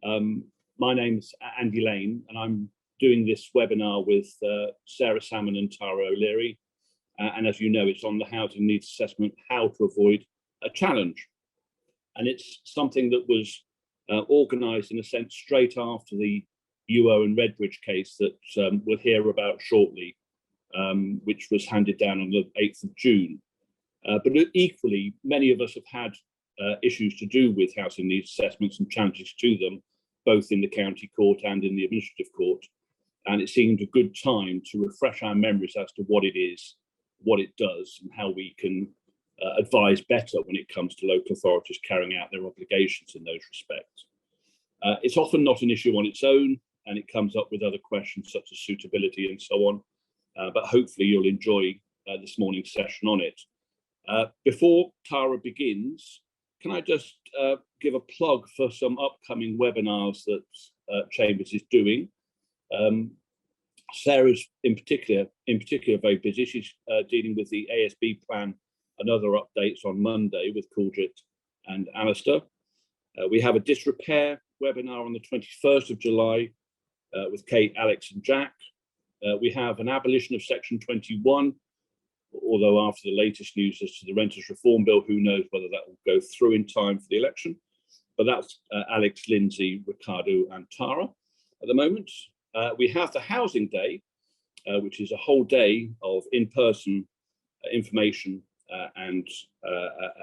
My name's Andy Lane, and I'm doing this webinar with Salmon and Tara O'Leary. And as you know, it's on the housing needs assessment, how to avoid a challenge. And it's something that was organised in a sense straight after the UO and Redbridge case that we'll hear about shortly, which was handed down on the 8th of June. But equally, many of us have had issues to do with housing needs assessments and challenges to them, both in the county court and in the administrative court. And it seemed a good time to refresh our memories as to what it is, what it does, and how we can advise better when it comes to local authorities carrying out their obligations in those respects. It's often not an issue on its own, and it comes up with other questions such as suitability and so on. But hopefully you'll enjoy this morning's session on it. Before Tara begins, can I just give a plug for some upcoming webinars that Chambers is doing? Sarah's in particular very busy. She's dealing with the ASB plan and other updates on Monday with Coolgit and Alistair. We have a disrepair webinar on the 21st of July with Kate, Alex and Jack. We have an abolition of section 21, although after the latest news as to the Renters Reform Bill, who knows whether that will go through in time for the election. But that's Alex, Lindsay, Ricardo and Tara at the moment. We have the Housing Day, which is a whole day of in-person information and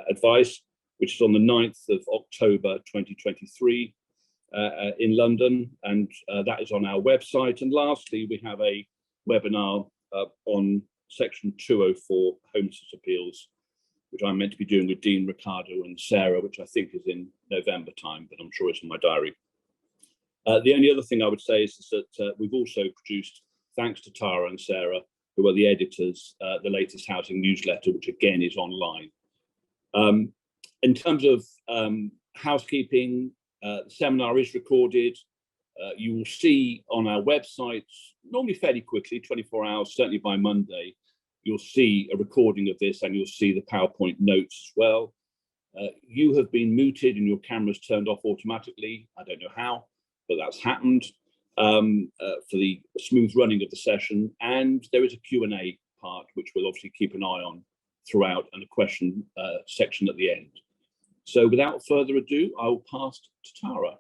advice, which is on the 9th of October 2023 in London, and that is on our website. And lastly, we have a webinar on section 204 homelessness appeals, which I'm meant to be doing with Dean, Ricardo and Sarah, which I think is in November time, but I'm sure it's in my diary. The only other thing I would say is that we've also produced, thanks to Tara and Sarah, who are the editors, the latest housing newsletter, which again is online. In terms of housekeeping, the seminar is recorded. You will see on our website, normally fairly quickly, 24 hours, certainly by Monday, you'll see a recording of this and you'll see the PowerPoint notes as well. You have been muted and your cameras turned off automatically. I don't know how, but that's happened for the smooth running of the session. And there is a Q&A part, which we'll obviously keep an eye on throughout, and a question section at the end. So without further ado, I will pass to Tara.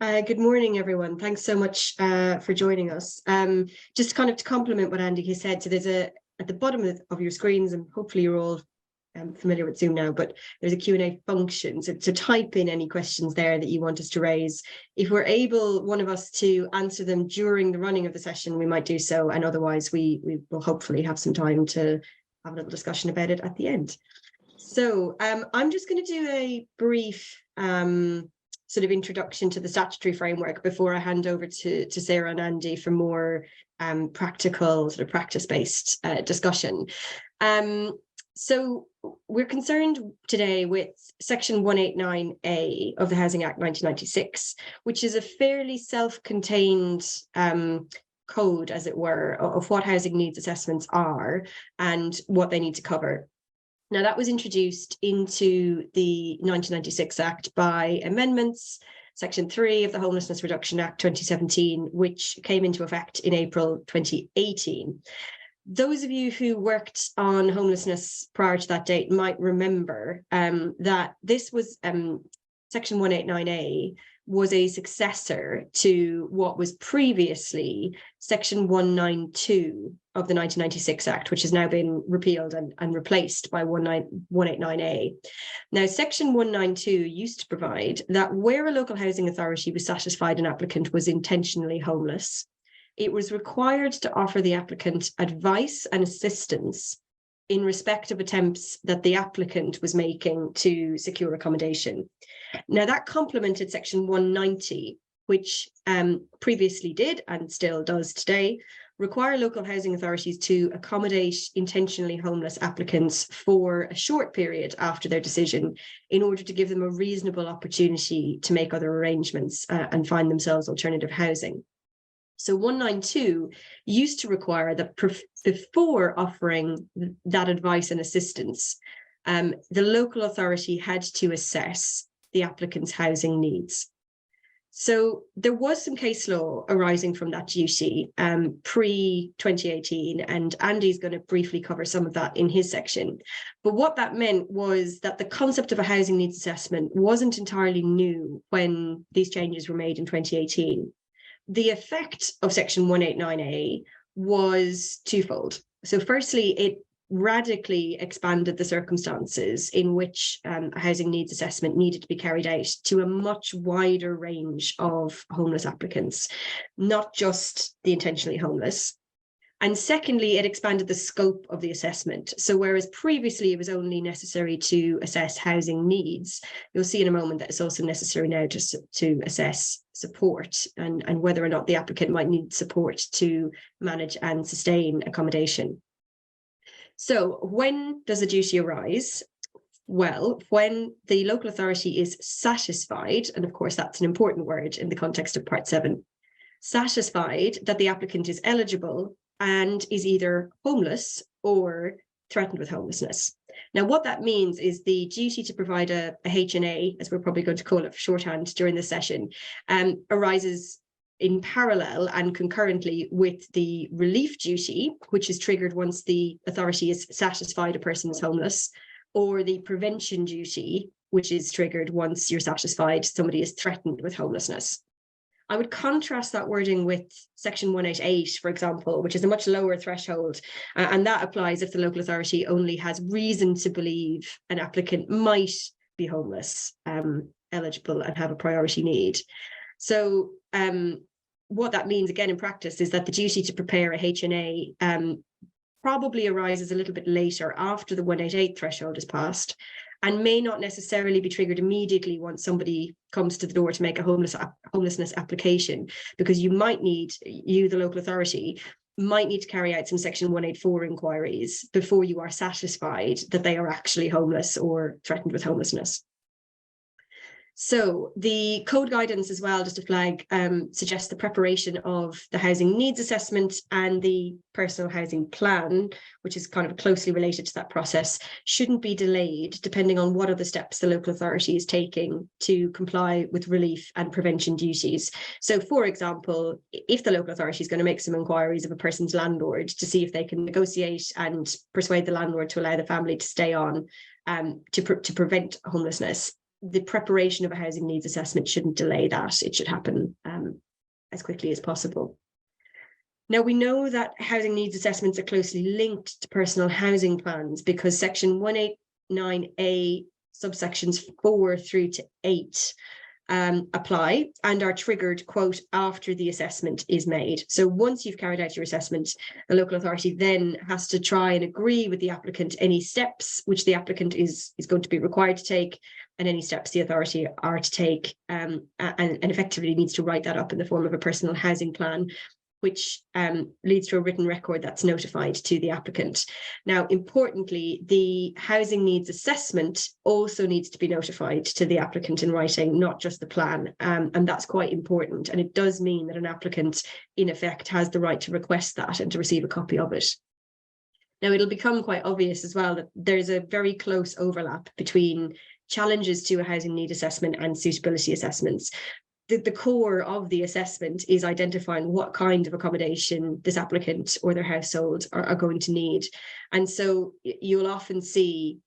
Good morning, everyone. Thanks so much for joining us. Just kind of to complement what Andy has said, so there's at the bottom of your screens, and hopefully you're all familiar with Zoom now, but there's a Q&A function. So to type in any questions there that you want us to raise. If we're able, one of us, to answer them during the running of the session, we might do so, and otherwise we will hopefully have some time to have a little discussion about it at the end. So I'm just going to do a brief sort of introduction to the statutory framework before I hand over to Sarah and Andy for more practical, sort of practice-based discussion. So we're concerned today with section 189A of the Housing Act 1996, which is a fairly self-contained code, as it were, of what housing needs assessments are and what they need to cover. Now, that was introduced into the 1996 Act by amendments, Section 3 of the Homelessness Reduction Act 2017, which came into effect in April 2018. Those of you who worked on homelessness prior to that date might remember that this was Section 189A was a successor to what was previously Section 192 of the 1996 Act, which has now been repealed and replaced by 189A. Now, Section 192 used to provide that where a local housing authority was satisfied an applicant was intentionally homeless, it was required to offer the applicant advice and assistance in respect of attempts that the applicant was making to secure accommodation. Now, that complemented Section 190, which previously did and still does today require local housing authorities to accommodate intentionally homeless applicants for a short period after their decision in order to give them a reasonable opportunity to make other arrangements and find themselves alternative housing. So 192 used to require that before offering that advice and assistance, the local authority had to assess the applicant's housing needs. So there was some case law arising from that duty pre-2018, and Andy's going to briefly cover some of that in his section. But what that meant was that the concept of a housing needs assessment wasn't entirely new when these changes were made in 2018. The effect of Section 189A was twofold. So firstly, it radically expanded the circumstances in which a housing needs assessment needed to be carried out to a much wider range of homeless applicants, not just the intentionally homeless. And secondly, it expanded the scope of the assessment. So whereas previously it was only necessary to assess housing needs, you'll see in a moment that it's also necessary now to assess support and whether or not the applicant might need support to manage and sustain accommodation. So when does a duty arise? Well, when the local authority is satisfied, and of course that's an important word in the context of Part 7, satisfied that the applicant is eligible and is either homeless or threatened with homelessness. Now, what that means is the duty to provide a H&A, as we're probably going to call it for shorthand during this session, arises in parallel and concurrently with the relief duty, which is triggered once the authority is satisfied a person is homeless, or the prevention duty, which is triggered once you're satisfied somebody is threatened with homelessness. I would contrast that wording with Section 188, for example, which is a much lower threshold, and that applies if the local authority only has reason to believe an applicant might be homeless, eligible and have a priority need. So what that means, again, in practice, is that the duty to prepare a H&A probably arises a little bit later after the 188 threshold is passed, and may not necessarily be triggered immediately once somebody comes to the door to make a homelessness application, because you, the local authority, might need to carry out some Section 184 inquiries before you are satisfied that they are actually homeless or threatened with homelessness. So the code guidance as well, just to flag, suggests the preparation of the housing needs assessment and the personal housing plan, which is kind of closely related to that process, shouldn't be delayed depending on what other steps the local authority is taking to comply with relief and prevention duties. So, for example, if the local authority is going to make some inquiries of a person's landlord to see if they can negotiate and persuade the landlord to allow the family to stay on to prevent homelessness, the preparation of a housing needs assessment shouldn't delay that. It should happen as quickly as possible. Now, we know that housing needs assessments are closely linked to personal housing plans because Section 189A subsections 4 through to 8 apply and are triggered, quote, after the assessment is made. So once you've carried out your assessment, the local authority then has to try and agree with the applicant any steps which the applicant is going to be required to take, and any steps the authority are to take, and effectively needs to write that up in the form of a personal housing plan, which leads to a written record that's notified to the applicant. Now, importantly, the housing needs assessment also needs to be notified to the applicant in writing, not just the plan, and that's quite important. And it does mean that an applicant, in effect, has the right to request that and to receive a copy of it. Now, it'll become quite obvious as well that there's a very close overlap between challenges to a housing need assessment and suitability assessments. The core of the assessment is identifying what kind of accommodation this applicant or their household are going to need. And so you'll often see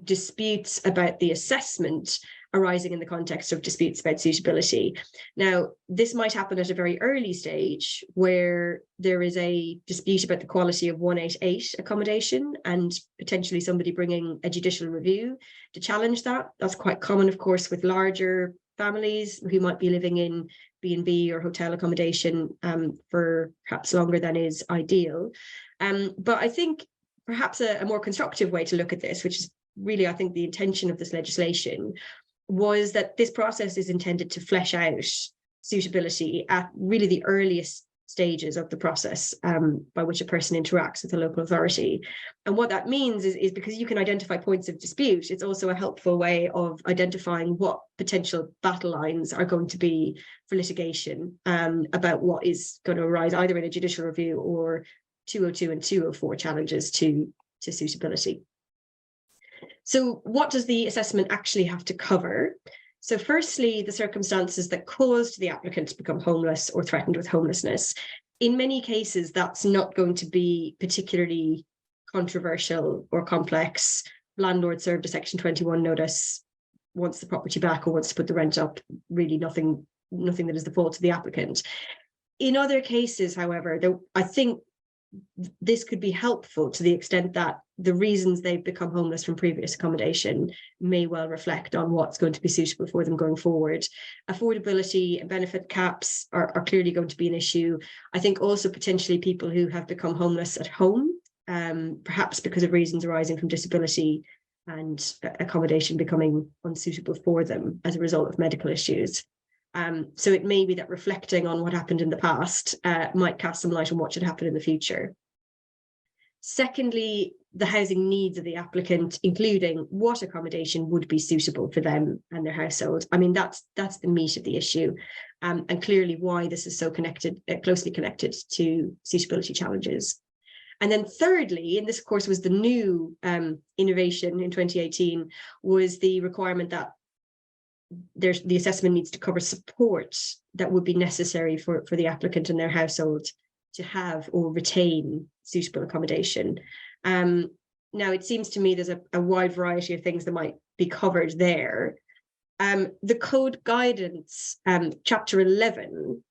disputes about the assessment arising in the context of disputes about suitability. Now, this might happen at a very early stage where there is a dispute about the quality of 188 accommodation and potentially somebody bringing a judicial review to challenge that. That's quite common, of course, with larger families who might be living in B&B or hotel accommodation for perhaps longer than is ideal. But I think perhaps a more constructive way to look at this, which is really, I think, the intention of this legislation, was that this process is intended to flesh out suitability at really the earliest stages of the process by which a person interacts with the local authority. And what that means is because you can identify points of dispute, it's also a helpful way of identifying what potential battle lines are going to be for litigation about what is going to arise either in a judicial review or 202 and 204 challenges to suitability. So what does the assessment actually have to cover? So firstly, the circumstances that caused the applicant to become homeless or threatened with homelessness. In many cases, that's not going to be particularly controversial or complex. Landlord served a Section 21 notice, wants the property back or wants to put the rent up, really nothing that is the fault of the applicant. In other cases, however, I think this could be helpful to the extent that the reasons they've become homeless from previous accommodation may well reflect on what's going to be suitable for them going forward. Affordability and benefit caps are clearly going to be an issue. I think also potentially people who have become homeless at home, perhaps because of reasons arising from disability and accommodation becoming unsuitable for them as a result of medical issues. So it may be that reflecting on what happened in the past might cast some light on what should happen in the future. Secondly, the housing needs of the applicant, including what accommodation would be suitable for them and their household. I mean, that's the meat of the issue, and clearly why this is so closely connected to suitability challenges. And then thirdly, and this of course was the new innovation in 2018, was the requirement that the assessment needs to cover support that would be necessary for the applicant and their household to have or retain suitable accommodation. Now, it seems to me there's a wide variety of things that might be covered there. The code guidance, chapter 11,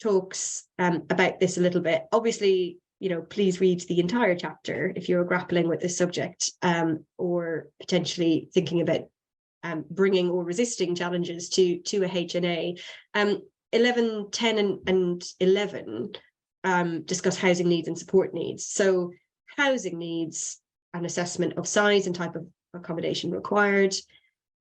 talks about this a little bit. Obviously, please read the entire chapter if you're grappling with this subject, or potentially thinking about bringing or resisting challenges to a HNA. 11, 10 and 11 discuss housing needs and support needs. So housing needs, an assessment of size and type of accommodation required,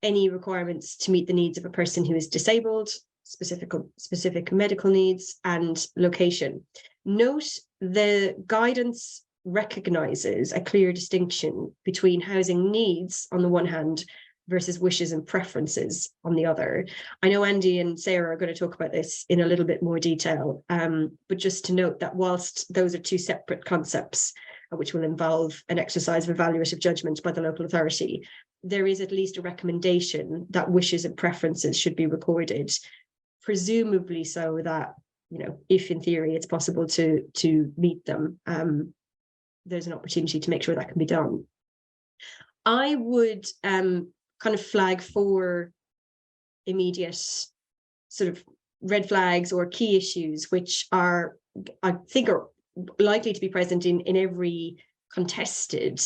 any requirements to meet the needs of a person who is disabled, specific medical needs, and location. Note the guidance recognises a clear distinction between housing needs on the one hand versus wishes and preferences on the other. I know Andy and Sarah are going to talk about this in a little bit more detail, but just to note that whilst those are two separate concepts, which will involve an exercise of evaluative judgment by the local authority, there is at least a recommendation that wishes and preferences should be recorded, presumably so that, if in theory it's possible to meet them, there's an opportunity to make sure that can be done. I would kind of flag 4 immediate sort of red flags or key issues, which I think are likely to be present in every contested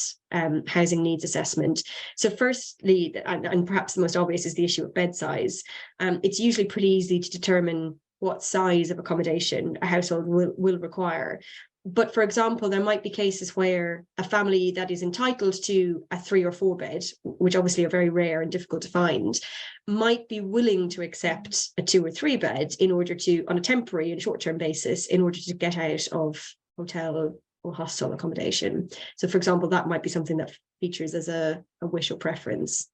housing needs assessment. So firstly, and perhaps the most obvious, is the issue of bed size. It's usually pretty easy to determine what size of accommodation a household will require. But for example, there might be cases where a family that is entitled to a 3 or 4 bed, which obviously are very rare and difficult to find, might be willing to accept a 2 or 3 bed in order to, on a temporary and short-term basis, in order to get out of hotel or hostel accommodation. So for example, that might be something that features as a wish or preference.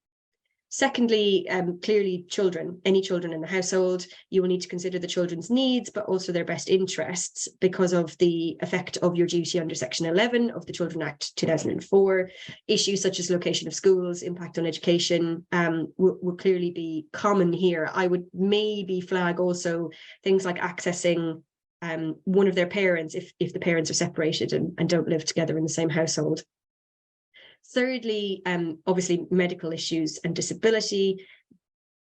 Secondly, clearly children, any children in the household, you will need to consider the children's needs, but also their best interests because of the effect of your duty under Section 11 of the Children Act 2004. Issues such as location of schools, impact on education will clearly be common here. I would maybe flag also things like accessing one of their parents if the parents are separated and don't live together in the same household. Thirdly, obviously medical issues and disability.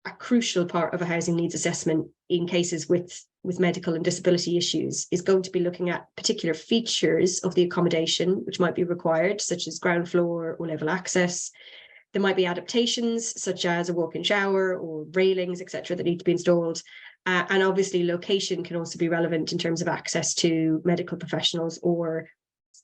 A crucial part of a housing needs assessment in cases with medical and disability issues is going to be looking at particular features of the accommodation which might be required, such as ground floor or level access. There might be adaptations such as a walk-in shower or railings, etc., that need to be installed. And obviously location can also be relevant in terms of access to medical professionals or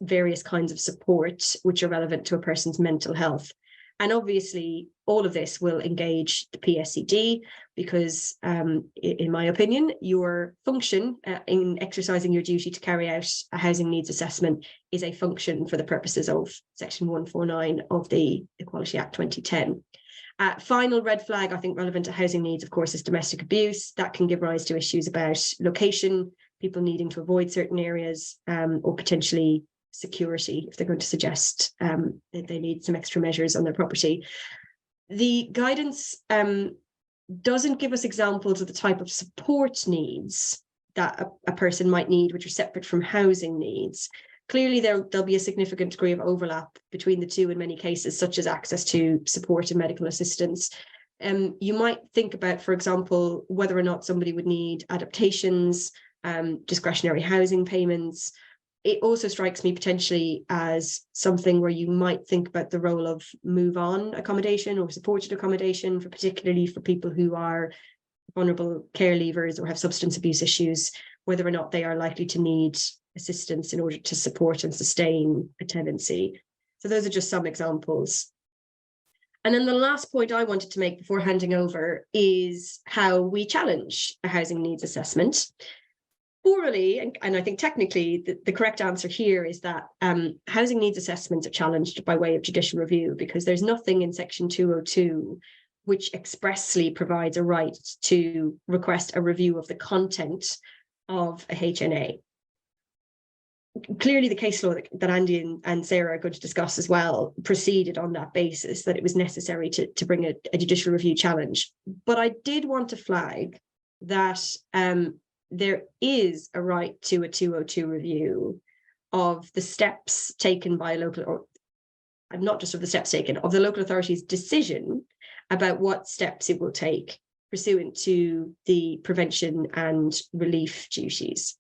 various kinds of support which are relevant to a person's mental health. And obviously all of this will engage the PSCD because in my opinion, your function in exercising your duty to carry out a housing needs assessment is a function for the purposes of Section 149 of the Equality Act 2010. Final red flag, I think relevant to housing needs, of course, is domestic abuse. That can give rise to issues about location, people needing to avoid certain areas, or potentially security if they're going to suggest that they need some extra measures on their property. The guidance doesn't give us examples of the type of support needs that a person might need, which are separate from housing needs. Clearly, there'll be a significant degree of overlap between the two in many cases, such as access to support and medical assistance. You might think about, for example, whether or not somebody would need adaptations, discretionary housing payments. It also strikes me potentially as something where you might think about the role of move-on accommodation or supported accommodation, particularly for people who are vulnerable care leavers or have substance abuse issues, whether or not they are likely to need assistance in order to support and sustain a tenancy. So those are just some examples. And then the last point I wanted to make before handing over is how we challenge a housing needs assessment. Formally, and I think technically, the correct answer here is that housing needs assessments are challenged by way of judicial review, because there's nothing in Section 202 which expressly provides a right to request a review of the content of a HNA. Clearly, the case law that Andy and Sarah are going to discuss as well proceeded on that basis, that it was necessary to bring a judicial review challenge. But I did want to flag that there is a right to a 202 review of the steps taken by local, or not just of the steps taken, of the local authority's decision about what steps it will take pursuant to the prevention and relief duties.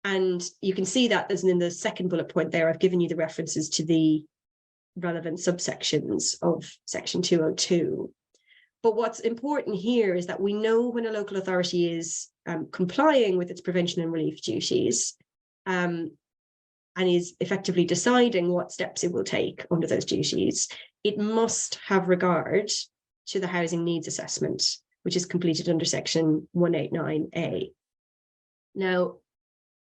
And you can see that as in the second bullet point there, I've given you the references to the relevant subsections of Section 202. But what's important here is that we know when a local authority is complying with its prevention and relief duties and is effectively deciding what steps it will take under those duties, it must have regard to the housing needs assessment, which is completed under Section 189A. Now,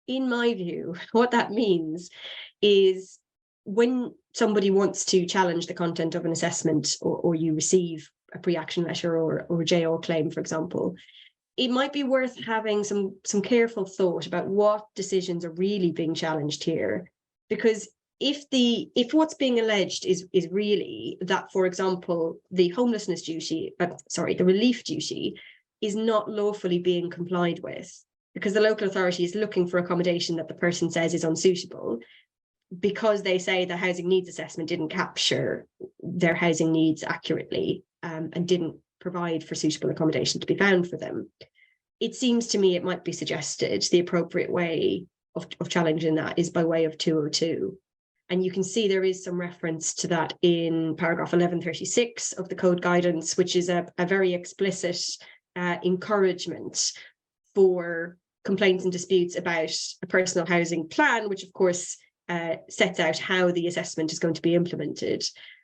in my view, what that means is when somebody wants to challenge the content of an assessment, or you receive a pre-action letter or a JR claim, for example, it might be worth having some careful thought about what decisions are really being challenged here. Because if what's being alleged is really that, for example, the homelessness duty, the relief duty is not lawfully being complied with, because the local authority is looking for accommodation that the person says is unsuitable, because they say the housing needs assessment didn't capture their housing needs accurately and didn't provide for suitable accommodation to be found for them. It seems to me it might be suggested the appropriate way of challenging that is by way of 202. And you can see there is some reference to that in paragraph 1136 of the code guidance, which is a very explicit encouragement for complaints and disputes about a personal housing plan, which of course sets out how the assessment is going to be implemented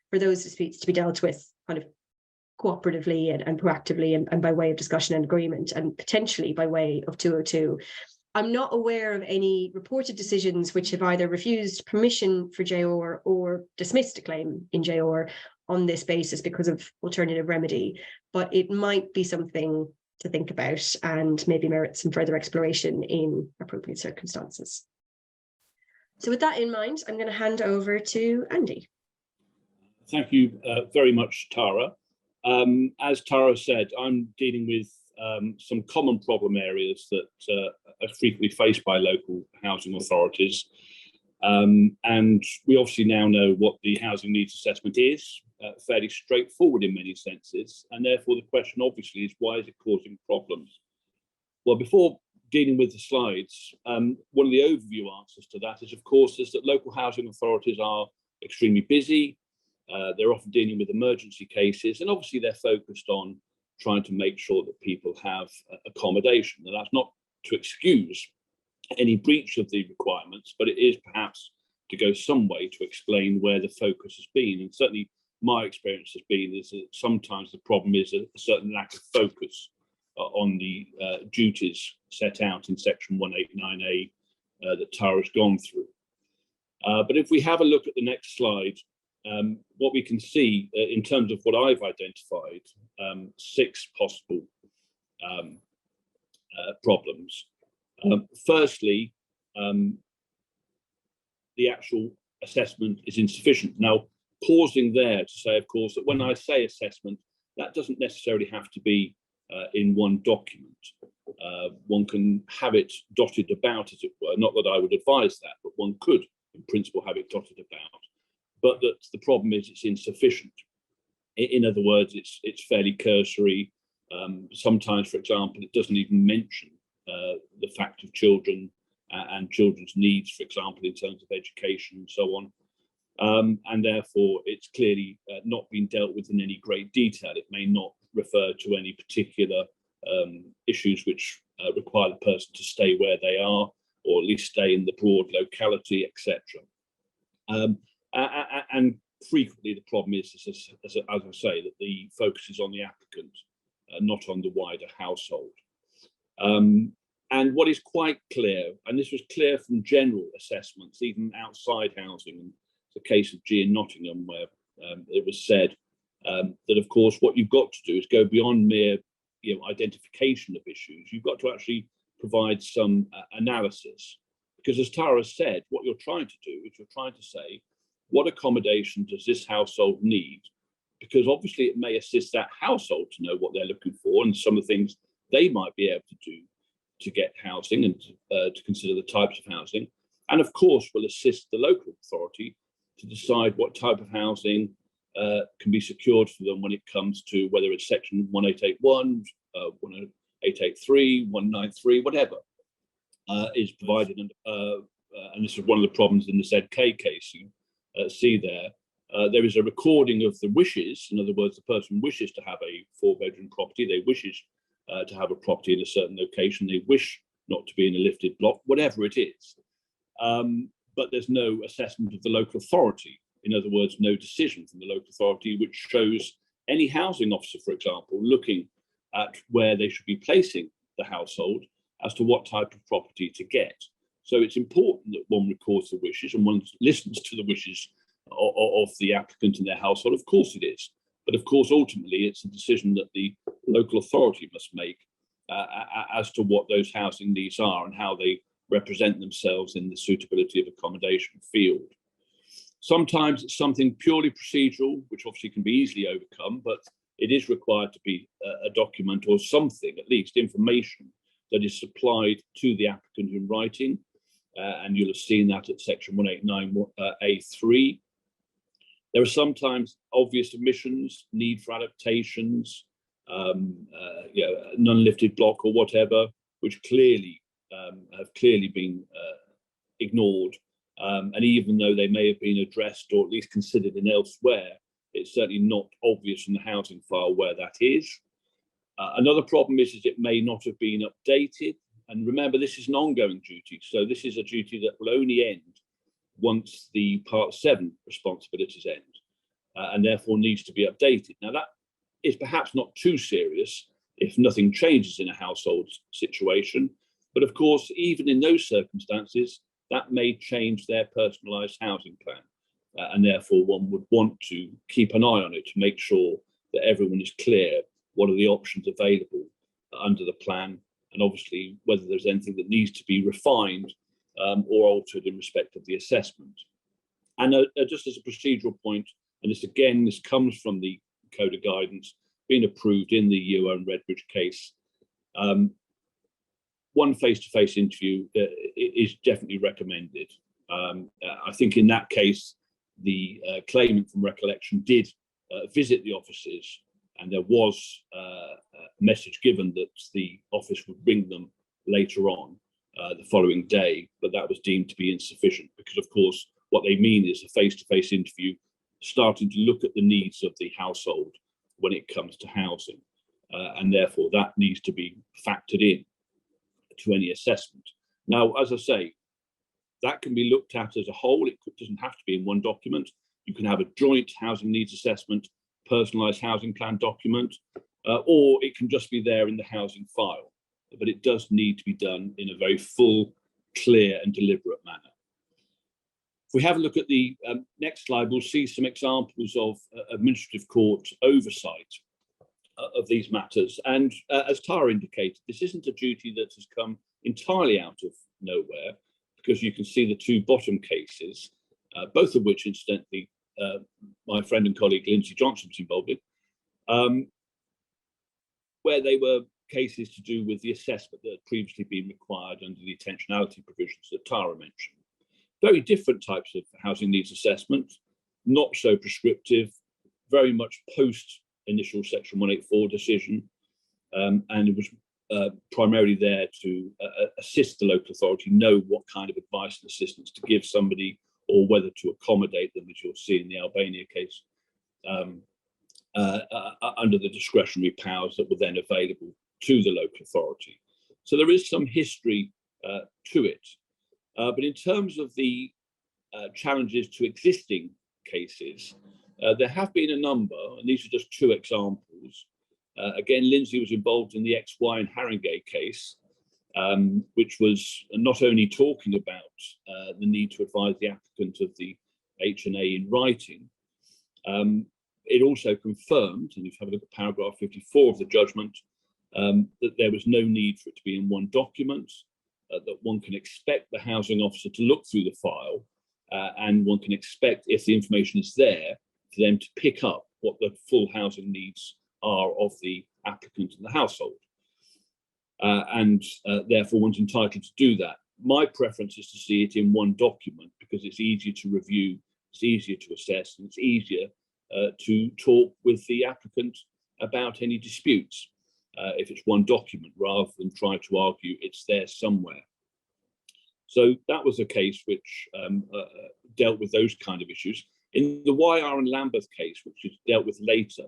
for those disputes to be dealt with kind of cooperatively and proactively and by way of discussion and agreement, and potentially by way of 202. I'm not aware of any reported decisions which have either refused permission for JR or dismissed a claim in JR on this basis because of alternative remedy, but it might be something to think about and maybe merit some further exploration in appropriate circumstances. So with that in mind, I'm going to hand over to Andy. Thank you very much, Tara. As Tara said, I'm dealing with some common problem areas that are frequently faced by local housing authorities. And we obviously now know what the housing needs assessment is, fairly straightforward in many senses. And therefore the question obviously is, why is it causing problems? Well, before dealing with the slides, one of the overview answers to that is, of course, is that local housing authorities are extremely busy. They're often dealing with emergency cases, and obviously they're focused on trying to make sure that people have accommodation. And that's not to excuse any breach of the requirements, but it is perhaps to go some way to explain where the focus has been. And certainly my experience has been is that sometimes the problem is a certain lack of focus on the duties set out in Section 189A that Tara's gone through. But if we have a look at the next slide, what we can see in terms of what I've identified, 6 possible problems. Firstly, the the actual assessment is insufficient. Now, pausing there to say, of course, that when I say assessment, that doesn't necessarily have to be in one document. One can have it dotted about, as it were. Not that I would advise that, but one could, in principle, have it dotted about. But that the problem is it's insufficient. In other words, it's fairly cursory. Sometimes, for example, it doesn't even mention the fact of children and children's needs, for example, in terms of education and so on. And therefore, it's clearly not been dealt with in any great detail. It may not refer to any particular issues which require the person to stay where they are, or at least stay in the broad locality, etc. And frequently, the problem is, as I say, that the focus is on the applicant, not on the wider household. And what is quite clear, and this was clear from general assessments, even outside housing, and the case of G in Nottingham, where it was said that, of course, what you've got to do is go beyond mere identification of issues. You've got to actually provide some analysis, because as Tara said, what you're trying to do is you're trying to say, what accommodation does this household need? Because obviously it may assist that household to know what they're looking for and some of the things they might be able to do to get housing and to consider the types of housing. And of course, will assist the local authority to decide what type of housing can be secured for them when it comes to whether it's section 1881, 1883, 193, whatever is provided. And this is one of the problems in the ZK case. You see there is a recording of the wishes. In other words, the person wishes to have a 4-bedroom property. They wishes to have a property in a certain location. They wish not to be in a lifted block, whatever it is. But there's no assessment of the local authority. In other words, no decision from the local authority, which shows any housing officer, for example, looking at where they should be placing the household as to what type of property to get. So it's important that one records the wishes and one listens to the wishes of the applicant and their household. Of course it is. But of course, ultimately, it's a decision that the local authority must make as to what those housing needs are and how they represent themselves in the suitability of accommodation field. Sometimes it's something purely procedural, which obviously can be easily overcome, but it is required to be a document or something, at least information, that is supplied to the applicant in writing. And you'll have seen that at section 189A3. There are sometimes obvious omissions, need for adaptations, non-lifted block or whatever, which clearly have clearly been ignored. And even though they may have been addressed or at least considered in elsewhere, it's certainly not obvious in the housing file where that is. Another problem is it may not have been updated. And remember, this is an ongoing duty. So this is a duty that will only end once the Part 7 responsibilities end, and therefore needs to be updated. Now, that is perhaps not too serious if nothing changes in a household situation. But of course, even in those circumstances, that may change their personalised housing plan. And therefore, one would want to keep an eye on it to make sure that everyone is clear what are the options available under the plan, and obviously whether there's anything that needs to be refined or altered in respect of the assessment. And just as a procedural point, and this comes from the Code of Guidance being approved in the LB Redbridge case, one face-to-face interview is definitely recommended. I think in that case, the claimant, from recollection, did visit the offices, and there was a message given that the office would bring them later on the following day, but that was deemed to be insufficient because, of course, what they mean is a face-to-face interview starting to look at the needs of the household when it comes to housing, and therefore that needs to be factored in to any assessment. Now, as I say, that can be looked at as a whole. It doesn't have to be in one document. You can have a joint housing needs assessment, personalised housing plan document, or it can just be there in the housing file. But it does need to be done in a very full, clear and deliberate manner. If we have a look at the next slide, we'll see some examples of administrative court oversight of these matters. And as Tara indicated, this isn't a duty that has come entirely out of nowhere. because you can see the two bottom cases, both of which, incidentally, my friend and colleague Lindsay Johnson was involved in, where they were cases to do with the assessment that had previously been required under the attentionality provisions that Tara mentioned. Very different types of housing needs assessment, not so prescriptive, very much post initial Section 184 decision, and it was primarily there to assist the local authority know what kind of advice and assistance to give somebody, or whether to accommodate them, as you'll see in the Albania case, under the discretionary powers that were then available to the local authority. So there is some history to it. But in terms of the challenges to existing cases, there have been a number, and these are just two examples. Again, Lindsay was involved in the XY and Haringey case, which was not only talking about the need to advise the applicant of the H&A in writing, it also confirmed, and if you have a look at paragraph 54 of the judgment, that there was no need for it to be in one document, that one can expect the housing officer to look through the file, and one can expect, if the information is there, for them to pick up what the full housing needs are of the applicant and the household. And therefore one's entitled to do that. My preference is to see it in one document because it's easier to review, it's easier to assess, and it's easier to talk with the applicant about any disputes if it's one document, rather than try to argue it's there somewhere. So that was a case which dealt with those kind of issues. In the YR and Lambeth case, which is dealt with later,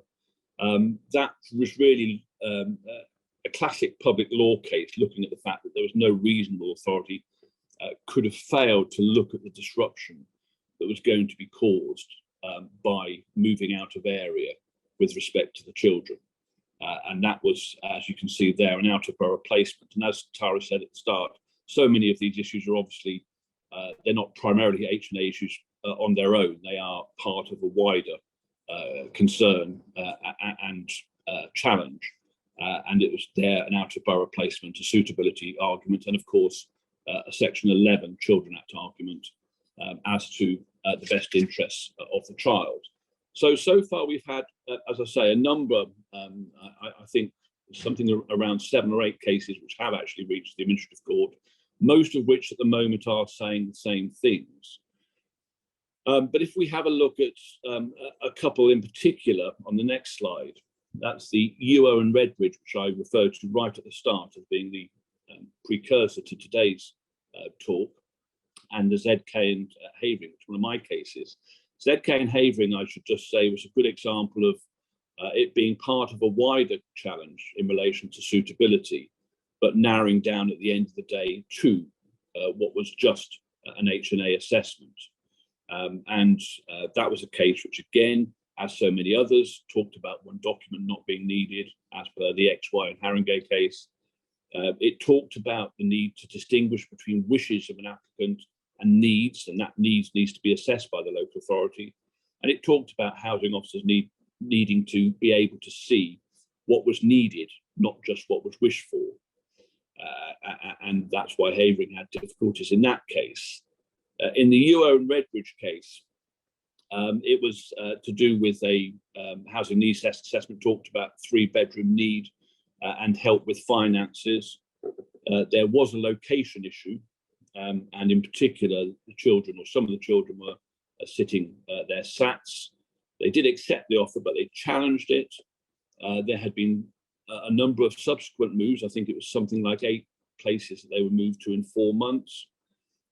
that was really a classic public law case, looking at the fact that there was no reasonable authority could have failed to look at the disruption that was going to be caused by moving out of area with respect to the children. And that was, as you can see there, an out-of-borough placement. And as Tara said at the start, so many of these issues are obviously, they're not primarily H&A issues on their own. They are part of a wider concern and challenge. And it was there an out-of-borough placement, a suitability argument, and of course, a Section 11 Children Act argument as to the best interests of the child. So far we've had, as I say, a number, I think something around 7 or 8 cases which have actually reached the administrative court, most of which at the moment are saying the same things. But if we have a look at a couple in particular on the next slide, that's the LB and Redbridge, which I referred to right at the start as being the precursor to today's talk, and the ZK and Havering, which is one of my cases. ZK and Havering, I should just say, was a good example of it being part of a wider challenge in relation to suitability, but narrowing down at the end of the day to what was just an H&A assessment. And that was a case which, again, as so many others, talked about one document not being needed, as per the XY and Haringey case. It talked about the need to distinguish between wishes of an applicant and needs, and that needs to be assessed by the local authority. And it talked about housing officers needing to be able to see what was needed, not just what was wished for. And that's why Havering had difficulties in that case. In the LB and Redbridge case, it was to do with a housing needs assessment, talked about 3-bedroom need and help with finances. There was a location issue, and in particular, the children, or some of the children, were sitting their SATs. They did accept the offer, but they challenged it. There had been a number of subsequent moves. I think it was something like 8 places that they were moved to in 4 months.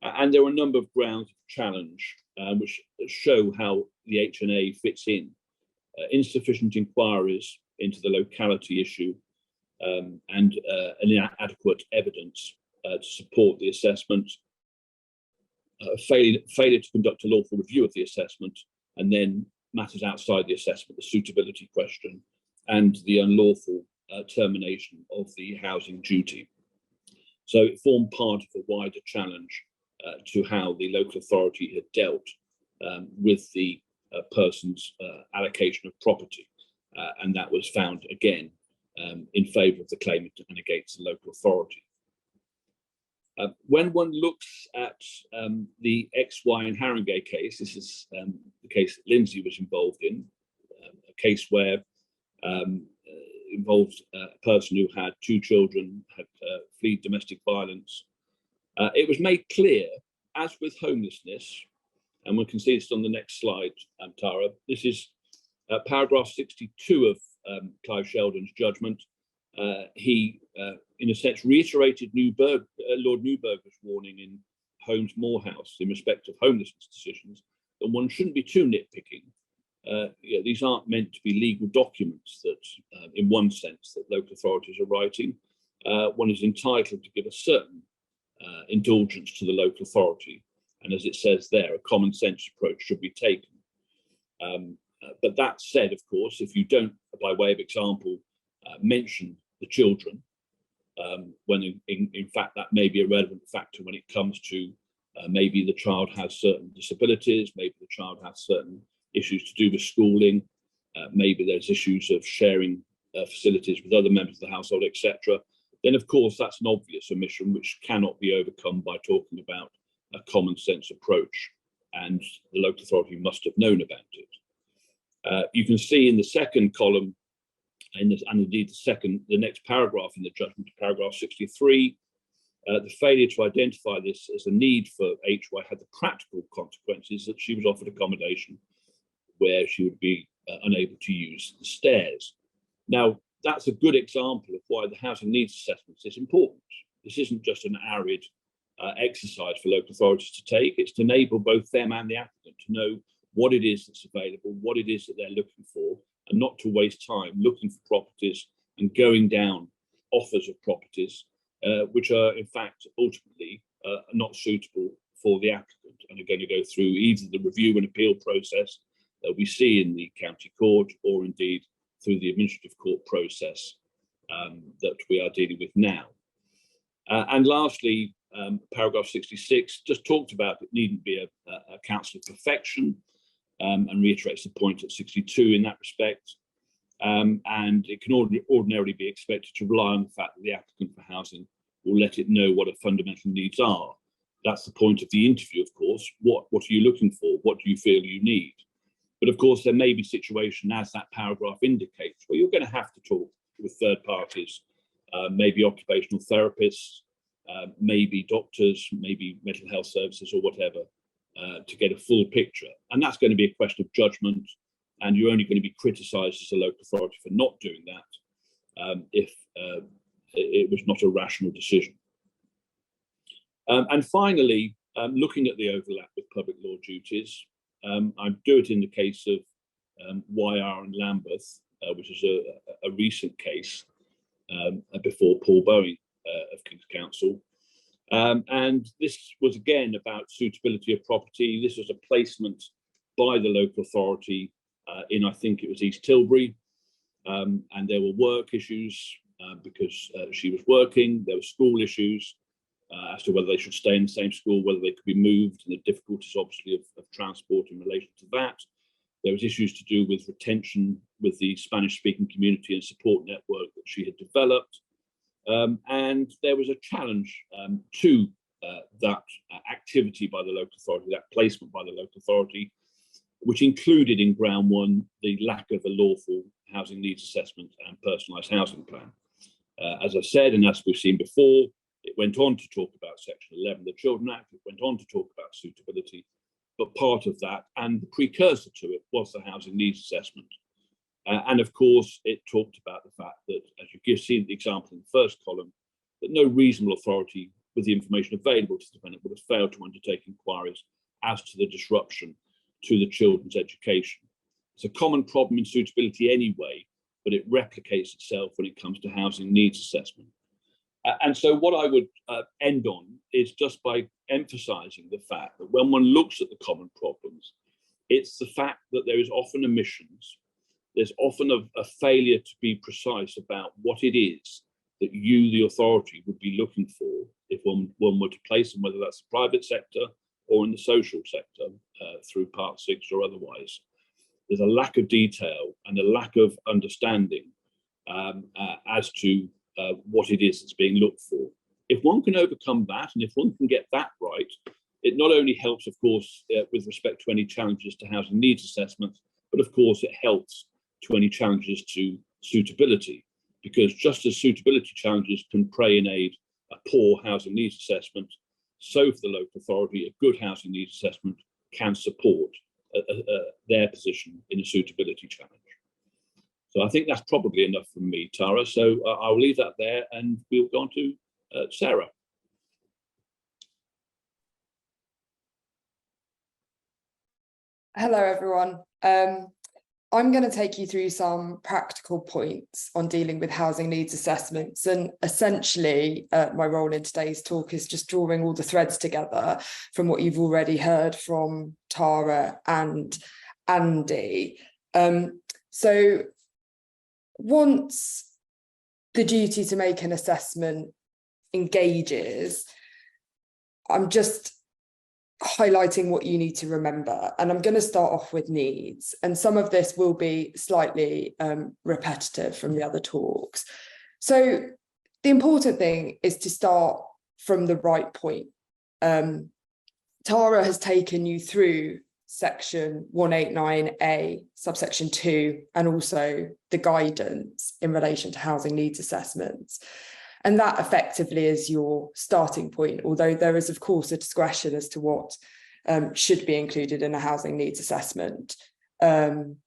And there were a number of grounds of challenge which show how the H&A fits in. Insufficient inquiries into the locality issue and inadequate evidence to support the assessment, failure to conduct a lawful review of the assessment, and then matters outside the assessment, the suitability question, and the unlawful termination of the housing duty. So it formed part of a wider challenge to how the local authority had dealt with the person's allocation of property. And that was found, again, in favour of the claimant and against the local authority. When one looks at the XY and Haringey case, this is the case that Lindsay was involved in, a case where involved a person who had 2 children, had fled domestic violence. It was made clear, as with homelessness, and we can see this on the next slide, Tara, this is paragraph 62 of Clive Sheldon's judgment. He, in a sense, reiterated Lord Newburger's warning in Holmes Morehouse in respect of homelessness decisions, that one shouldn't be too nitpicking. These aren't meant to be legal documents that, in one sense, that local authorities are writing. One is entitled to give a certain indulgence to the local authority. And as it says there, a common sense approach should be taken. But that said, of course, if you don't, by way of example, mention the children, when in fact that may be a relevant factor when it comes to maybe the child has certain disabilities, maybe the child has certain issues to do with schooling, maybe there's issues of sharing facilities with other members of the household, etc., then of course that's an obvious omission which cannot be overcome by talking about a common sense approach, and the local authority must have known about it. You can see in the second column, and indeed the next paragraph in the judgment, paragraph 63, the failure to identify this as a need for HY had the practical consequences that she was offered accommodation where she would be unable to use the stairs. Now, that's a good example of why the housing needs assessment is important. This isn't just an arid exercise for local authorities to take. It's to enable both them and the applicant to know what it is that's available, what it is that they're looking for, and not to waste time looking for properties and going down offers of properties which are in fact ultimately not suitable for the applicant and are going to go through either the review and appeal process that we see in the county court, or indeed through the administrative court process that we are dealing with now. And lastly, paragraph 66 just talked about it needn't be a counsel of perfection, and reiterates the point at 62 in that respect. And it can ordinarily be expected to rely on the fact that the applicant for housing will let it know what her fundamental needs are. That's the point of the interview, of course. What are you looking for? What do you feel you need? But of course, there may be situations, as that paragraph indicates, where you're going to have to talk with third parties, maybe occupational therapists, maybe doctors, maybe mental health services or whatever, to get a full picture. And that's going to be a question of judgment, and you're only going to be criticised as a local authority for not doing that if it was not a rational decision. And finally, looking at the overlap with public law duties, I do it in the case of YR and Lambeth, which is a recent case before Paul Bowen of King's Council. And this was again about suitability of property. This was a placement by the local authority in, I think it was East Tilbury, and there were work issues because she was working. There were school issues as to whether they should stay in the same school, whether they could be moved, and the difficulties obviously of transport in relation to that. There was issues to do with retention with the Spanish-speaking community and support network that she had developed. And there was a challenge to that activity by the local authority, that placement by the local authority, which included in ground one the lack of a lawful housing needs assessment and personalised housing plan. As I said, and as we've seen before, it went on to talk about Section 11 of the Children Act, it went on to talk about suitability, but part of that and the precursor to it was the housing needs assessment. And of course, it talked about the fact that, as you've seen the example in the first column, that no reasonable authority with the information available to the defendant would have failed to undertake inquiries as to the disruption to the children's education. It's a common problem in suitability anyway, but it replicates itself when it comes to housing needs assessment. And so what I would end on is just by emphasising the fact that when one looks at the common problems, it's the fact that there is often omissions. There's often a failure to be precise about what it is that you, the authority, would be looking for if one were to place them, whether that's the private sector or in the social sector through Part 6 or otherwise. There's a lack of detail and a lack of understanding as to what it is that's being looked for if one can overcome that, and if one can get that right, it not only helps, of course, with respect to any challenges to housing needs assessments, but of course it helps to any challenges to suitability, because just as suitability challenges can pray in aid a poor housing needs assessment, so for the local authority, a good housing needs assessment can support their position in a suitability challenge. So I think that's probably enough from me, Tara. So I'll leave that there and we'll go on to Sarah. Hello, everyone. I'm going to take you through some practical points on dealing with housing needs assessments. And essentially, my role in today's talk is just drawing all the threads together from what you've already heard from Tara and Andy. So once the duty to make an assessment engages, I'm just highlighting what you need to remember. And I'm going to start off with needs. And some of this will be slightly repetitive from the other talks. So the important thing is to start from the right point. Tara has taken you through section 189A, subsection 2, and also the guidance in relation to housing needs assessments. And that effectively is your starting point, although there is, of course, a discretion as to what should be included in a housing needs assessment. And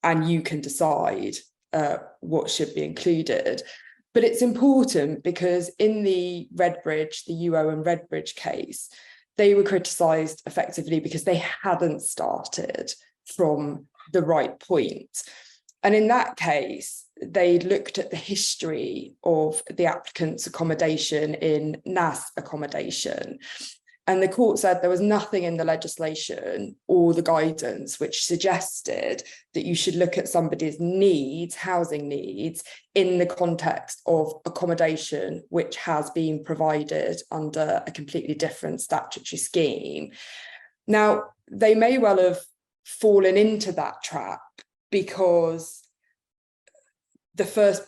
you can decide what should be included. But it's important because in the Redbridge, the UO and Redbridge case, they were criticised effectively because they hadn't started from the right point. And in that case, they looked at the history of the applicant's accommodation in NAS accommodation. And the court said there was nothing in the legislation or the guidance which suggested that you should look at somebody's needs, housing needs, in the context of accommodation which has been provided under a completely different statutory scheme. Now, they may well have fallen into that trap because the first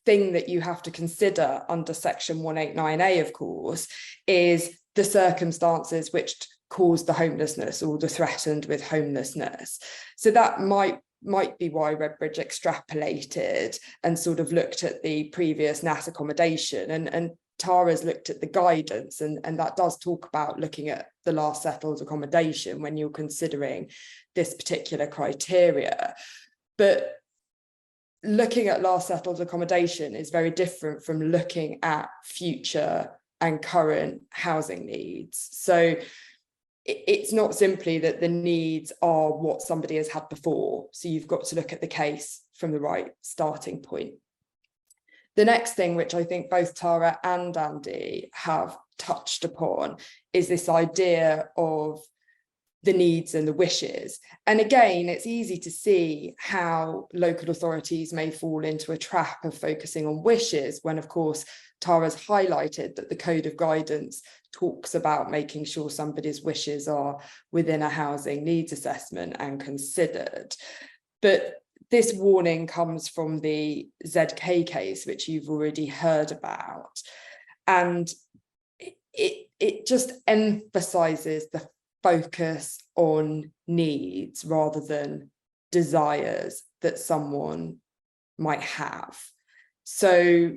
thing that you have to consider under section 189A, of course, is the circumstances which caused the homelessness or the threatened with homelessness. So that might be why Redbridge extrapolated and sort of looked at the previous NAS accommodation, and Tara's looked at the guidance, and that does talk about looking at the last settled accommodation when you're considering this particular criteria. But looking at last settled accommodation is very different from looking at future and current housing needs. So it's not simply that the needs are what somebody has had before. So you've got to look at the case from the right starting point. The next thing, which I think both Tara and Andy have touched upon, is this idea of the needs and the wishes. And again, it's easy to see how local authorities may fall into a trap of focusing on wishes when, of course, Tara's highlighted that the Code of Guidance talks about making sure somebody's wishes are within a housing needs assessment and considered. But this warning comes from the ZK case, which you've already heard about. And it just emphasises the focus on needs rather than desires that someone might have. So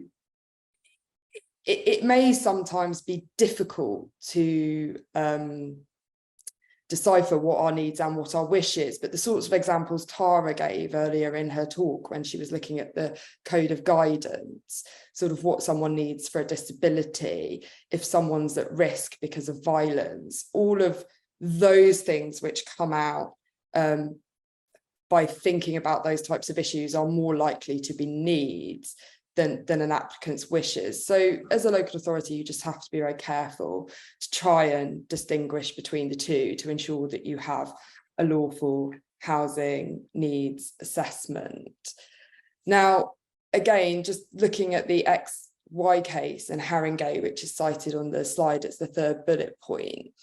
it may sometimes be difficult to decipher what our needs and what our wishes, but the sorts of examples Tara gave earlier in her talk when she was looking at the Code of Guidance, sort of what someone needs for a disability, if someone's at risk because of violence, all of those things which come out by thinking about those types of issues are more likely to be needs than an applicant's wishes. So as a local authority, you just have to be very careful to try and distinguish between the two to ensure that you have a lawful housing needs assessment. Now, again, just looking at the XY case and Haringey, which is cited on the slide, it's the third bullet point.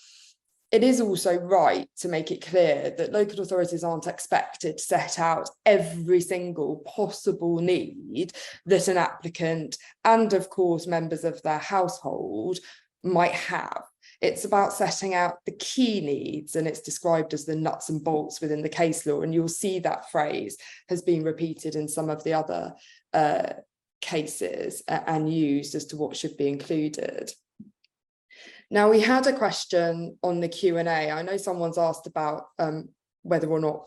it is also right to make it clear that local authorities aren't expected to set out every single possible need that an applicant and, of course, members of their household might have. It's about setting out the key needs, and it's described as the nuts and bolts within the case law. And you'll see that phrase has been repeated in some of the other cases and used as to what should be included. Now, we had a question on the Q&A. I know someone's asked about whether or not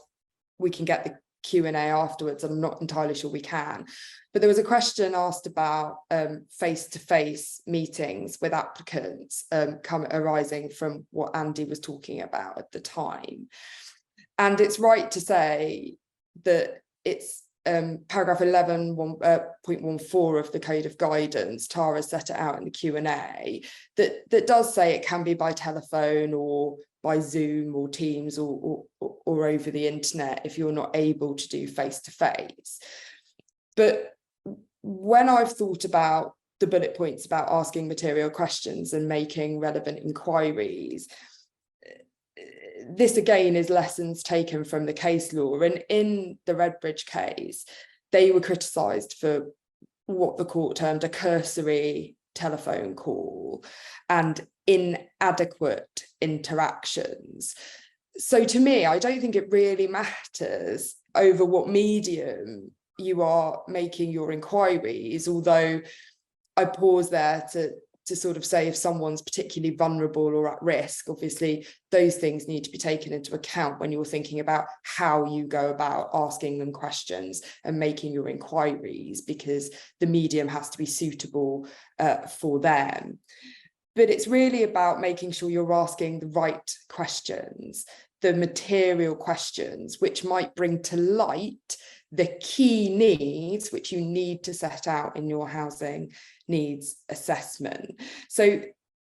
we can get the Q&A afterwards. I'm not entirely sure we can, but there was a question asked about face-to-face meetings with applicants arising from what Andy was talking about at the time. And it's right to say that it's paragraph 11.14 of the Code of Guidance, Tara set it out in the Q&A, that does say it can be by telephone or by Zoom or Teams or over the internet if you're not able to do face-to-face. But when I've thought about the bullet points about asking material questions and making relevant inquiries, this again is lessons taken from the case law. And in the Redbridge case, they were criticised for what the court termed a cursory telephone call and inadequate interactions. So to me, I don't think it really matters over what medium you are making your inquiries, although I pause there to sort of say if someone's particularly vulnerable or at risk, obviously those things need to be taken into account when you're thinking about how you go about asking them questions and making your inquiries, because the medium has to be suitable for them. But it's really about making sure you're asking the right questions, the material questions, which might bring to light the key needs which you need to set out in your housing needs assessment. So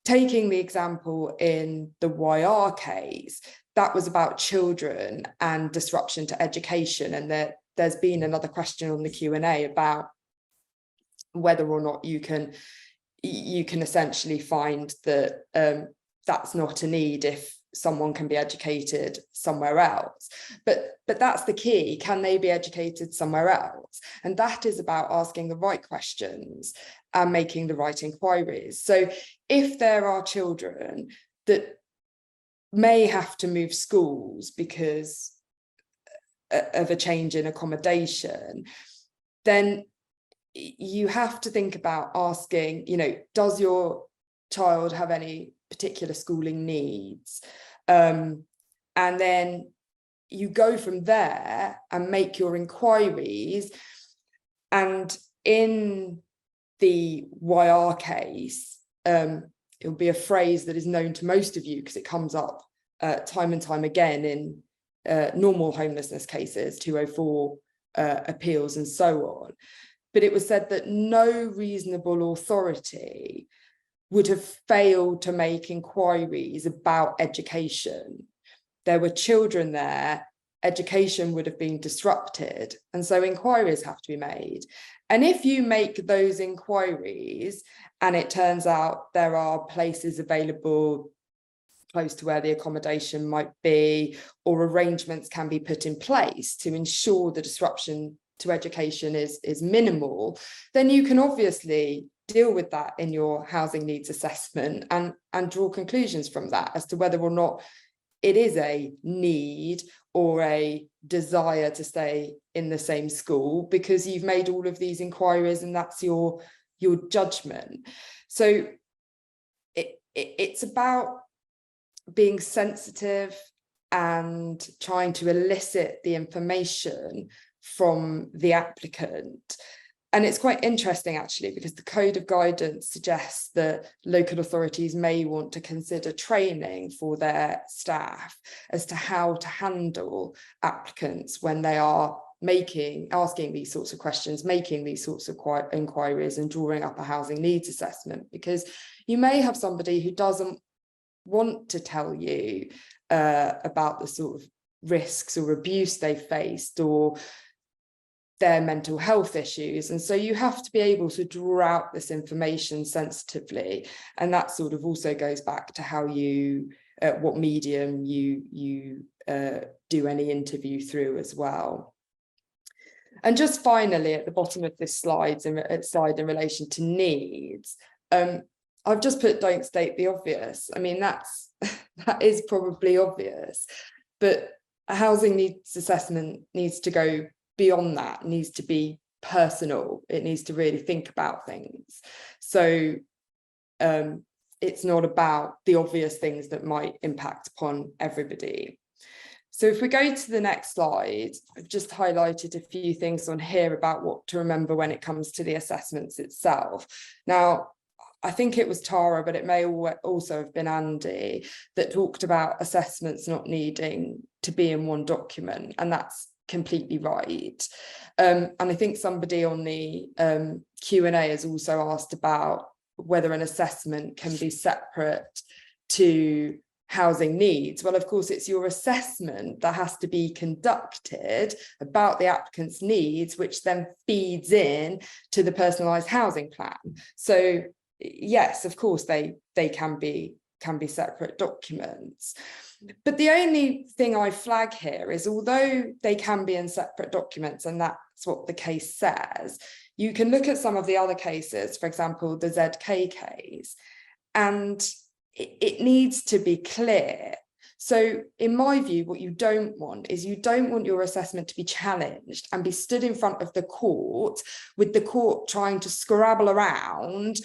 taking the example in the YR case, that was about children and disruption to education. And there's been another question on the Q&A about whether or not you can essentially find that that's not a need if someone can be educated somewhere else. But that's the key. Can they be educated somewhere else? And that is about asking the right questions and making the right inquiries. So if there are children that may have to move schools because of a change in accommodation, then you have to think about asking, does your child have any particular schooling needs? And then you go from there and make your inquiries. And in the YR case, it'll be a phrase that is known to most of you because it comes up time and time again in normal homelessness cases, 204 appeals and so on. But it was said that no reasonable authority would have failed to make inquiries about education. There were children there, education would have been disrupted, and so inquiries have to be made. And if you make those inquiries and it turns out there are places available close to where the accommodation might be, or arrangements can be put in place to ensure the disruption to education is minimal, then you can obviously deal with that in your housing needs assessment and draw conclusions from that as to whether or not it is a need or a desire to stay in the same school, because you've made all of these inquiries and that's your judgment. So it's about being sensitive and trying to elicit the information from the applicant. And it's quite interesting, actually, because the Code of Guidance suggests that local authorities may want to consider training for their staff as to how to handle applicants when they are asking these sorts of questions, making these sorts of inquiries and drawing up a housing needs assessment, because you may have somebody who doesn't want to tell you about the sort of risks or abuse they faced or their mental health issues. And so you have to be able to draw out this information sensitively. And that sort of also goes back to how you what medium you do any interview through as well. And just finally, at the bottom of this slide in relation to needs, I've just put don't state the obvious. I mean, that is probably obvious, but a housing needs assessment needs to go beyond that, needs to be personal. It needs to really think about things. So it's not about the obvious things that might impact upon everybody. So if we go to the next slide, I've just highlighted a few things on here about what to remember when it comes to the assessments itself. Now, I think it was Tara, but it may also have been Andy, that talked about assessments not needing to be in one document, and that's completely right. And I think somebody on the Q&A has also asked about whether an assessment can be separate to housing needs. Well, of course, it's your assessment that has to be conducted about the applicant's needs, which then feeds in to the personalised housing plan. So yes, of course, they can be separate documents. But the only thing I flag here is, although they can be in separate documents, and that's what the case says, you can look at some of the other cases, for example, the ZK case, and it needs to be clear. So in my view, what you don't want is, you don't want your assessment to be challenged and be stood in front of the court with the court trying to scrabble around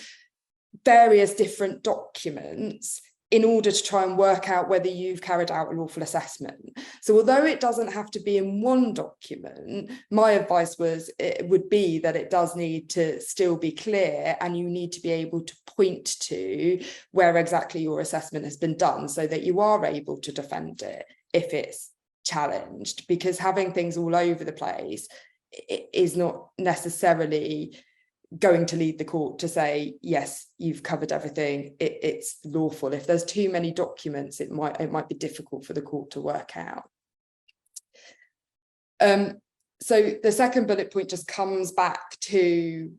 various different documents in order to try and work out whether you've carried out a lawful assessment. So although it doesn't have to be in one document, my advice would be that it does need to still be clear, and you need to be able to point to where exactly your assessment has been done so that you are able to defend it if it's challenged, because having things all over the place is not necessarily going to lead the court to say, yes, you've covered everything, it's lawful. If there's too many documents, it might be difficult for the court to work out. So the second bullet point just comes back to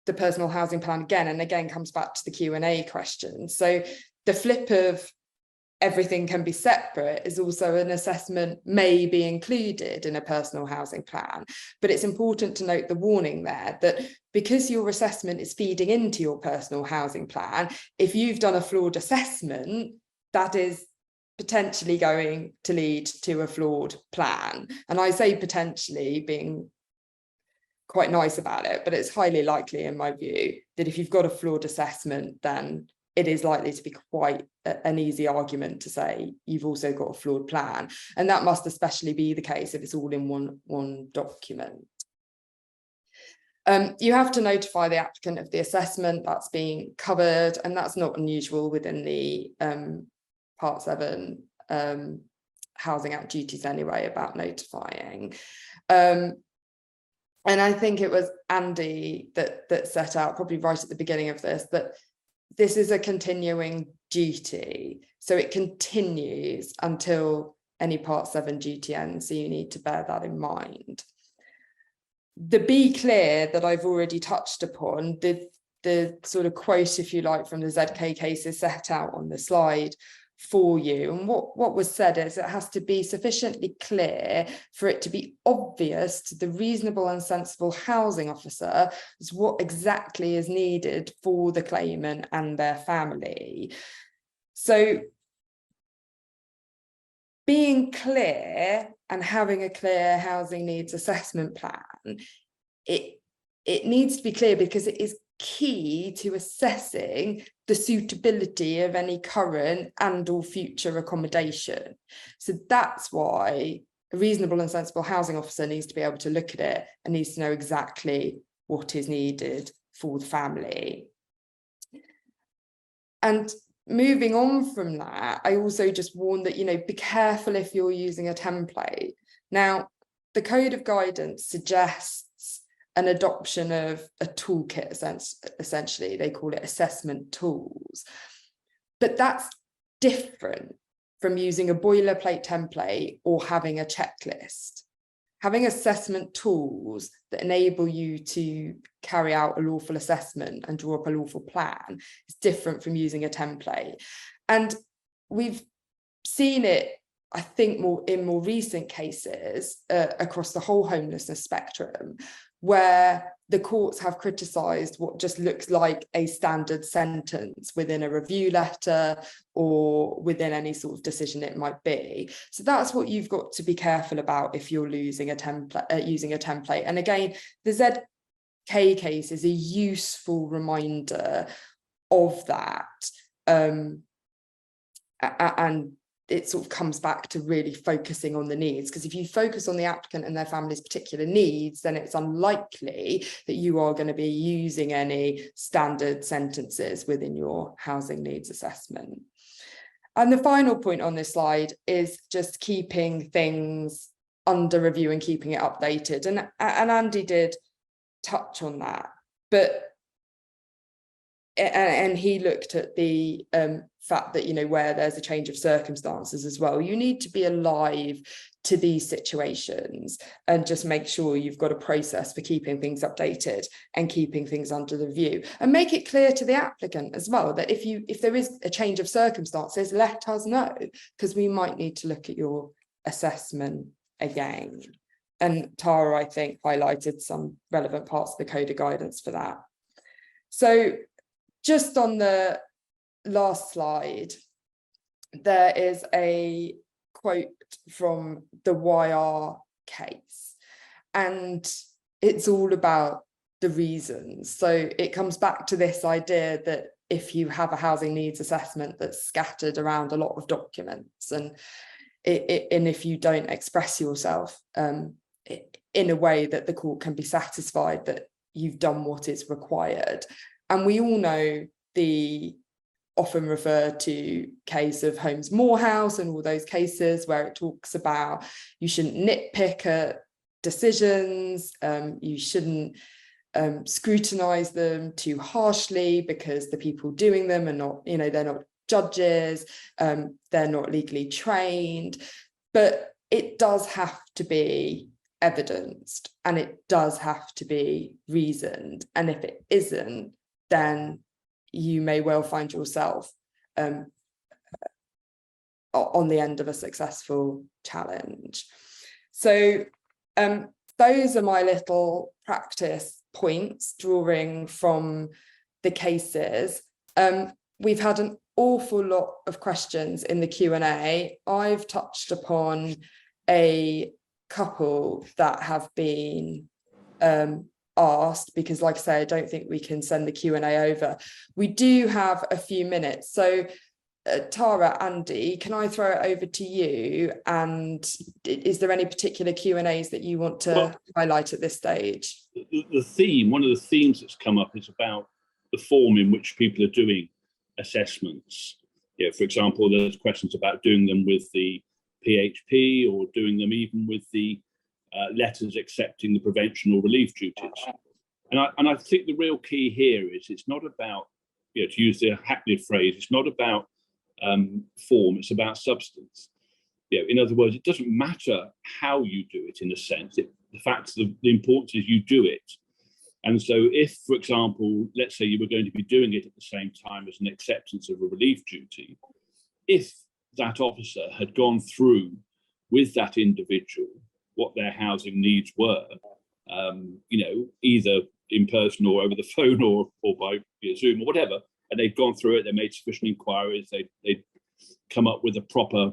the personal housing plan again, and again comes back to the Q&A question. So the flip of everything can be separate is also an assessment may be included in a personal housing plan. But it's important to note the warning there that because your assessment is feeding into your personal housing plan, if you've done a flawed assessment, that is potentially going to lead to a flawed plan. And I say potentially, being quite nice about it, but it's highly likely in my view that if you've got a flawed assessment, then it is likely to be quite an easy argument to say you've also got a flawed plan. And that must especially be the case if it's all in one document. You have to notify the applicant of the assessment that's being covered, and that's not unusual within the Part 7 Housing Act duties anyway, about notifying. And I think it was Andy that set out, probably right at the beginning of this, that this is a continuing duty. So it continues until any Part 7 duty ends. So you need to bear that in mind. The be clear that I've already touched upon, the sort of quote, if you like, from the ZK case is set out on the slide for you. And what was said is it has to be sufficiently clear for it to be obvious to the reasonable and sensible housing officer as what exactly is needed for the claimant and their family. So being clear and having a clear housing needs assessment plan, it needs to be clear because it is key to assessing the suitability of any current and or future accommodation. So that's why a reasonable and sensible housing officer needs to be able to look at it and needs to know exactly what is needed for the family. And moving on from that, I also just warn that, be careful if you're using a template. Now, the Code of Guidance suggests an adoption of a toolkit, essentially. They call it assessment tools. But that's different from using a boilerplate template or having a checklist. Having assessment tools that enable you to carry out a lawful assessment and draw up a lawful plan is different from using a template. And we've seen it, I think, in more recent cases across the whole homelessness spectrum, where the courts have criticised what just looks like a standard sentence within a review letter or within any sort of decision it might be. So that's what you've got to be careful about if you're using a template. And again, the ZK case is a useful reminder of that. And it sort of comes back to really focusing on the needs, because if you focus on the applicant and their family's particular needs, then it's unlikely that you are going to be using any standard sentences within your housing needs assessment. And the final point on this slide is just keeping things under review and keeping it updated. And Andy did touch on that, and he looked at the fact that, you know, where there's a change of circumstances as well, you need to be alive to these situations and just make sure you've got a process for keeping things updated and keeping things under review, and make it clear to the applicant as well that if there is a change of circumstances, let us know, because we might need to look at your assessment again. And Tara, I think, highlighted some relevant parts of the code of guidance for that. So just on the last slide, there is a quote from the YR case, and it's all about the reasons. So it comes back to this idea that if you have a housing needs assessment that's scattered around a lot of documents, and if you don't express yourself in a way that the court can be satisfied that you've done what is required. And we all know the often referred to case of Holmes Morehouse and all those cases where it talks about you shouldn't nitpick at decisions, you shouldn't scrutinize them too harshly because the people doing them are not, you know, they're not judges, they're not legally trained, but it does have to be evidenced and it does have to be reasoned. And if it isn't, then you may well find yourself on the end of a successful challenge. So those are my little practice points drawing from the cases. We've had an awful lot of questions in the Q&A. I've touched upon a couple that have been asked, because like I say, I don't think we can send the Q&A over. We do have a few minutes, so Tara, Andy, can I throw it over to you, and is there any particular Q&As that you want to highlight at this stage? One of the themes that's come up is about the form in which people are doing assessments. Yeah, for example, there's questions about doing them with the PHP or doing them even with the letters accepting the prevention or relief duties. And I think the real key here is it's not about, you know, to use the hackneyed phrase, it's not about form, it's about substance. You know, in other words, it doesn't matter how you do it in a sense. The fact, the importance is you do it. And so if, for example, let's say you were going to be doing it at the same time as an acceptance of a relief duty, if that officer had gone through with that individual what their housing needs were, you know, either in person or over the phone or by Zoom or whatever, and they'd gone through it, they made sufficient inquiries, they'd come up with a proper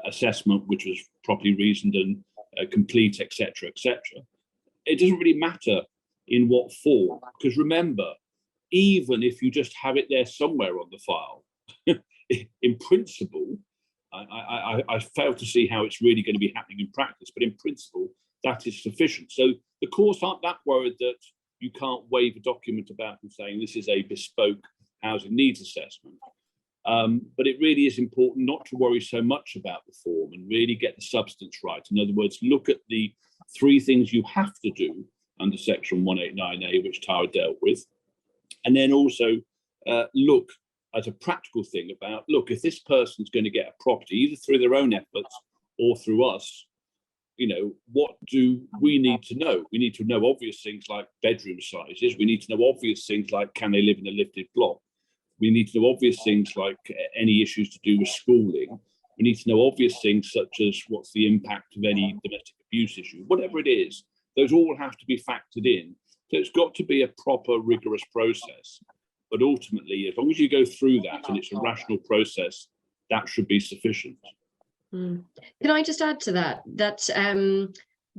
assessment which was properly reasoned and complete, etc., etc. It doesn't really matter in what form, because remember, even if you just have it there somewhere on the file, in principle, I fail to see how it's really going to be happening in practice, but in principle, that is sufficient. So the courts aren't that worried that you can't wave a document about and saying this is a bespoke housing needs assessment. But it really is important not to worry so much about the form and really get the substance right. In other words, look at the 3 things you have to do under section 189A, which Tara dealt with, and then also look as a practical thing about, look, if this person's going to get a property, either through their own efforts or through us, you know, what do we need to know? We need to know obvious things like bedroom sizes. We need to know obvious things like, can they live in a lifted block? We need to know obvious things like any issues to do with schooling. We need to know obvious things such as what's the impact of any domestic abuse issue, whatever it is. Those all have to be factored in. So it's got to be a proper, rigorous process. But ultimately, as long as you go through that and it's a rational process, that should be sufficient. Can I just add to that? That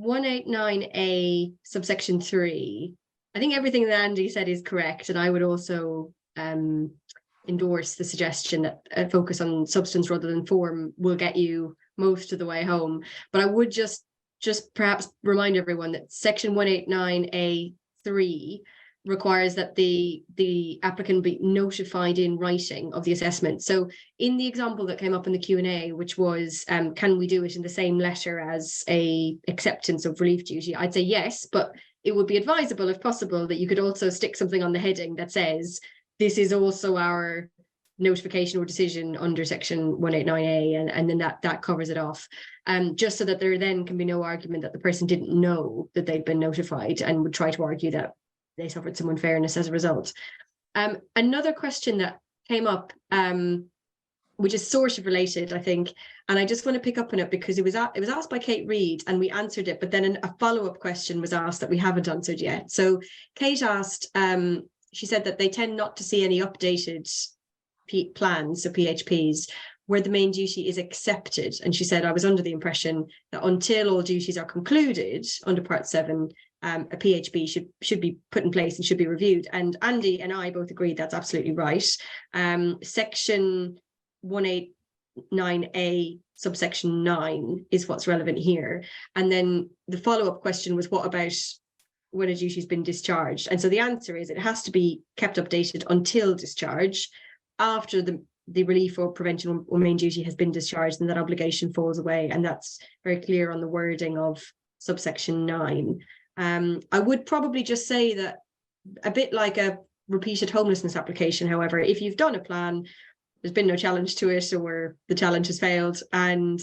189A subsection 3, I think everything that Andy said is correct, and I would also endorse the suggestion that a focus on substance rather than form will get you most of the way home. But I would just perhaps remind everyone that section 189A3 requires that the applicant be notified in writing of the assessment. So in the example that came up in the Q&A, which was, can we do it in the same letter as a acceptance of relief duty? I'd say yes, but it would be advisable, if possible, that you could also stick something on the heading that says, this is also our notification or decision under section 189A, and then that covers it off. Just so that there then can be no argument that the person didn't know that they'd been notified and would try to argue that they suffered some unfairness as a result. Another question that came up, which is sort of related, I think, and I just want to pick up on it because it was asked by Kate Reid and we answered it, but then a follow-up question was asked that we haven't answered yet. So Kate asked, she said that they tend not to see any updated plans, so PHPs, where the main duty is accepted. And she said, I was under the impression that until all duties are concluded under Part 7, a PHP should be put in place and should be reviewed. And Andy and I both agreed that's absolutely right. Section 189A subsection 9 is what's relevant here. And then the follow-up question was, what about when a duty's been discharged? And so the answer is it has to be kept updated until discharge. After the relief or prevention or main duty has been discharged, and that obligation falls away. And that's very clear on the wording of subsection 9. I would probably just say that, a bit like a repeated homelessness application, however, if you've done a plan, there's been no challenge to it, or the challenge has failed, and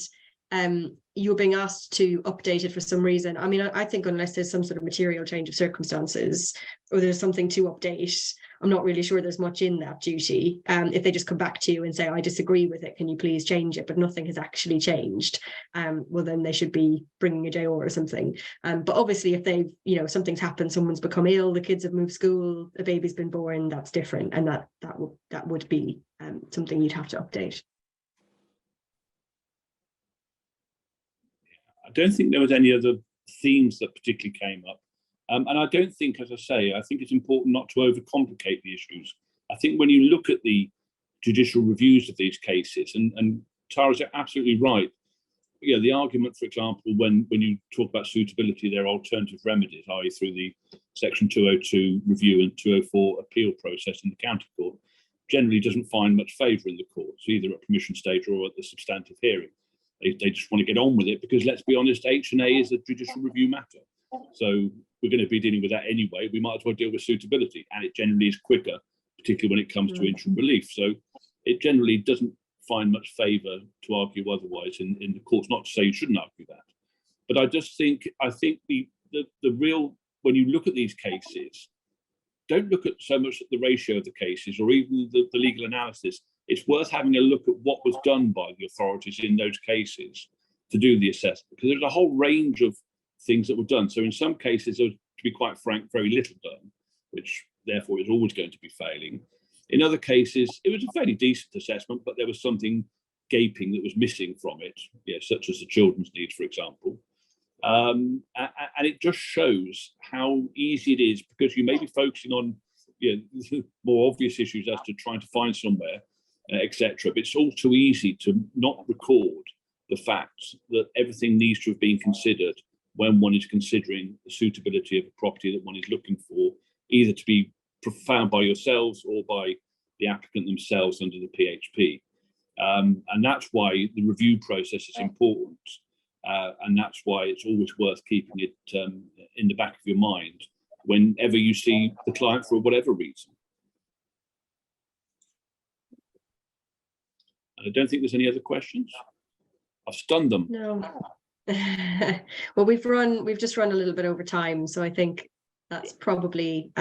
you're being asked to update it for some reason. I mean, I think unless there's some sort of material change of circumstances or there's something to update, I'm not really sure there's much in that duty. If they just come back to you and say, I disagree with it, can you please change it? But nothing has actually changed. Well, then they should be bringing a JO or something. But obviously, if they've, something's happened, someone's become ill, the kids have moved school, a baby's been born, that's different. And that would be something you'd have to update. I don't think there was any other themes that particularly came up. And I don't think, as I say, I think it's important not to overcomplicate the issues. I think when you look at the judicial reviews of these cases, and Tara's absolutely right, the argument, for example, when you talk about suitability, there are alternative remedies, i.e. through the section 202 review and 204 appeal process in the county court, generally doesn't find much favour in the courts, either at permission stage or at the substantive hearing. They just want to get on with it because, let's be honest, H&A is a judicial review matter. So we're going to be dealing with that anyway. We might as well deal with suitability, and it generally is quicker, particularly when it comes to interim relief. So it generally doesn't find much favour to argue otherwise in the courts. Not to say you shouldn't argue that, but I think the real, when you look at these cases, don't look at so much at the ratio of the cases or even the legal analysis. It's worth having a look at what was done by the authorities in those cases to do the assessment, because there's a whole range of things that were done. So in some cases, there was, to be quite frank, very little done, which therefore is always going to be failing. In other cases, it was a fairly decent assessment, but there was something gaping that was missing from it, such as the children's needs, for example. And it just shows how easy it is, because you may be focusing on more obvious issues as to trying to find somewhere, etc. But it's all too easy to not record the fact that everything needs to have been considered when one is considering the suitability of a property that one is looking for, either to be found by yourselves or by the applicant themselves under the PHP. And that's why the review process is important. And that's why it's always worth keeping it in the back of your mind whenever you see the client for whatever reason. And I don't think there's any other questions. I've stunned them. No. Well, we've just run a little bit over time, so I think that's probably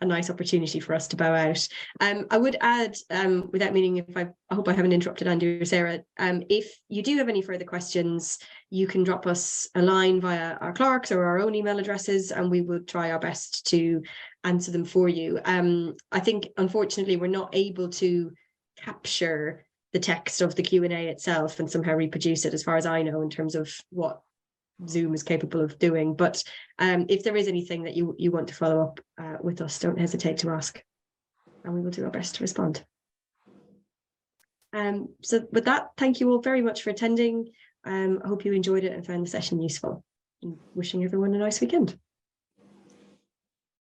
a nice opportunity for us to bow out. I would add, without meaning, I hope I haven't interrupted Andy or Sarah, if you do have any further questions, you can drop us a line via our clerks or our own email addresses, and we will try our best to answer them for you. I think, unfortunately, we're not able to capture the text of the Q&A itself and somehow reproduce it, as far as I know, in terms of what Zoom is capable of doing. But if there is anything that you want to follow up with us, don't hesitate to ask, and we will do our best to respond. So with that, thank you all very much for attending. I hope you enjoyed it and found the session useful, and wishing everyone a nice weekend.